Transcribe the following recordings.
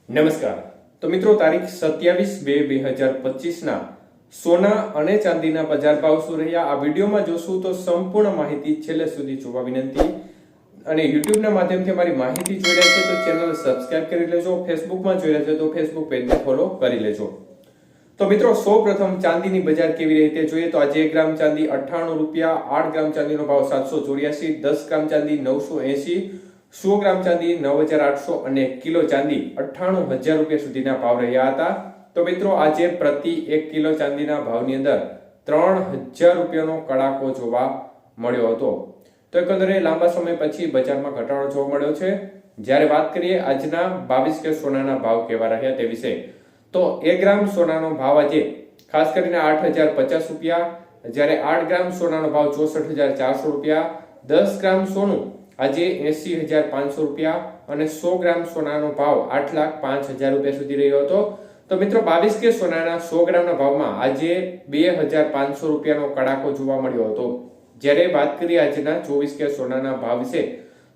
નમસ્કાર. તો મિત્રો, તારીખ 27/2/2025 ના સોના અને ચાંદીના બજાર ભાવ શું રહ્યા આ વિડીયોમાં જોશું. તો સંપૂર્ણ માહિતી છેલ્લે સુધી જોવા વિનંતી. અને યુટ્યુબના માધ્યમથી અમારી માહિતી જોઈ રહ્યા છે તો ચેનલ સબસ્ક્રાઇબ કરી લેજો. ફેસબુકમાં જોઈ રહ્યા છે તો ફેસબુક પેજને ફોલો કરી લેજો. તો મિત્રો, સૌપ્રથમ ચાંદીની બજાર કેવી રીતે જોઈએ તો આજે 1 ગ્રામ ચાંદી 98 રૂપિયા, 8 ગ્રામ ચાંદીનો ભાવ 784, 10 ગ્રામ ચાંદી 980, 100 ગ્રામ ચાંદી 9800 અને કિલો ચાંદી 98,000 રૂપિયા સુધીના ભાવ રહ્યા હતા. તો મિત્રો, આજે પ્રતિ 1 કિલો ચાંદીના ભાવની અંદર 3,000 રૂપિયાનો કડાકો જોવા મળ્યો હતો. તો એકંદરે લાંબા સમય પછી બજારમાં ઘટાડો જોવા મળ્યો છે. જ્યારે વાત કરીએ આજના 22 કે સોનાના ભાવ કેવા રહ્યા તે વિશે, તો 1 ગ્રામ સોનાનો ભાવ આજે ખાસ કરીને 8,050 રૂપિયા, જ્યારે 8 ગ્રામ સોનાનો ભાવ 64,400 રૂપિયા, 10 ગ્રામ સોનું આજે 80,500 રૂપિયા અને 100 ગ્રામ સોનાનો ભાવ 8,05,000 રૂપિયા સુધી રહ્યો હતો. તો મિત્રો, 22 કે સોનાના 100 ગ્રામના ભાવમાં આજે 2,500 રૂપિયાનો કડાકો જોવા મળ્યો હતો. જ્યારે વાત કરીએ આજના 24 કે સોનાના ભાવ વિશે,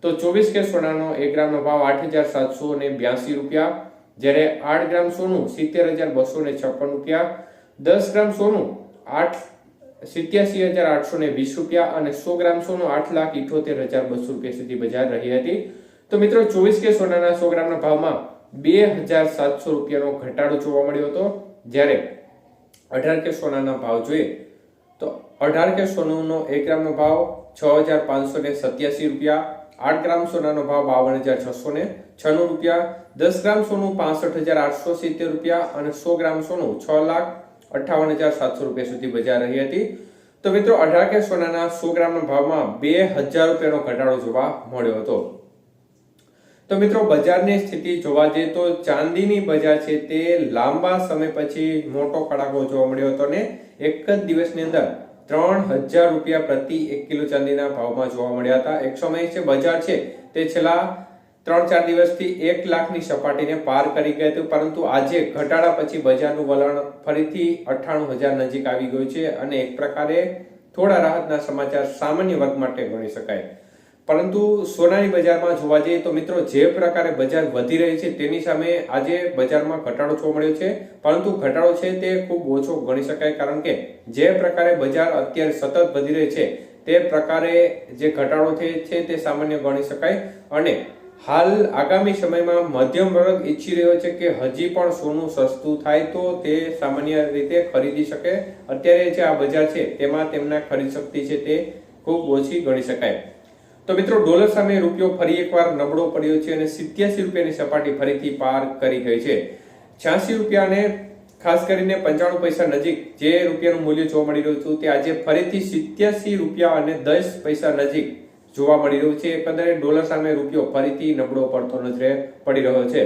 તો 24 કે સોનાનો 1 ગ્રામનો ભાવ 8,782 રૂપિયા, જ્યારે 8 ગ્રામ સોનું 70,256 રૂપિયા, 10 ગ્રામ સોનું 87,820 રૂપિયા અને 100 ગ્રામ સોનું 8,78,200 રૂપિયા સુધી બજાર રહી હતી. તો મિત્રો, 24 કે સોનાના 100 ગ્રામના ભાવમાં 2,700 રૂપિયાનો ઘટાડો જોવા મળ્યો હતો. જ્યારે 18 કે સોનાના ભાવ જોઈએ તો 18 કે સોનાનો 1 ગ્રામનો ભાવ 6,587 રૂપિયા, 8 ગ્રામ સોનાનો ભાવ 52,696 રૂપિયા, 10 ગ્રામ સોનું 65,870 રૂપિયા અને 100 ગ્રામ સોનું 6,58,700 રૂપિયા સુધી બજાર રહી હતી. તો મિત્રો, 18 કે સોનાના 100 ગ્રામના ભાવમાં 2,000 રૂપિયાનો ઘટાડો જોવા મળ્યો હતો. તો મિત્રો, બજારની સ્થિતિ જોવા જઈએ તો ચાંદીની બજાર છે તે લાંબા સમય પછી મોટો કડાકો જોવા મળ્યો હતો અને એક જ દિવસની અંદર 3,000 રૂપિયા પ્રતિ 1 કિલો ચાંદીના ભાવમાં જોવા મળ્યા હતા. એક સમય છે બજાર છે તે છેલ્લા 3-4 દિવસથી 1 લાખની સપાટીને પાર કરી ગઈ હતી, પરંતુ આજે ઘટાડા પછી બજારનું વલણ ફરીથી 98,000 નજીક આવી ગયું છે અને એક પ્રકારે થોડા રાહતના સમાચાર સામાન્ય વર્ગ માટે ગણી શકાય. પરંતુ સોનાની બજારમાં જોવા જઈએ તો મિત્રો, જે પ્રકારે બજાર વધી રહી છે તેની સામે આજે બજારમાં ઘટાડો જોવા મળ્યો છે, પરંતુ ઘટાડો છે તે ખૂબ ઓછો ગણી શકાય, કારણ કે જે પ્રકારે બજાર અત્યારે સતત વધી રહી છે તે પ્રકારે જે ઘટાડો છે તે સામાન્ય ગણી શકાય. અને હાલ આગામી સમયમાં મધ્યમ વર્ગ ઈચ્છી રહ્યો છે કે હજી પણ સોનું સસ્તું થાય તો તે સામાન્ય રીતે ખરીદી શકે. અત્યારે જે આ બજાર છે તેમાં તેમના ખરીદ શક્તિ છે તે ખૂબ ઓછી ગણી શકાય. તો મિત્રો, ડોલર સામે રૂપિયો ફરી એકવાર નબળો પડ્યો છે અને 87 રૂપિયાની સપાટી ફરીથી પાર કરી ગઈ છે. 86 રૂપિયાને ખાસ કરીને 95 પૈસા નજીક જે રૂપિયાનું મૂલ્ય જોવા મળી રહ્યું હતું તે આજે ફરીથી 87 રૂપિયા અને 10 પૈસા નજીક જોવા મળી રહ્યું છે. એકંદરે ડોલર સામે રૂપિયો ફરીથી નબળો પડતો નજરે પડી રહ્યો છે.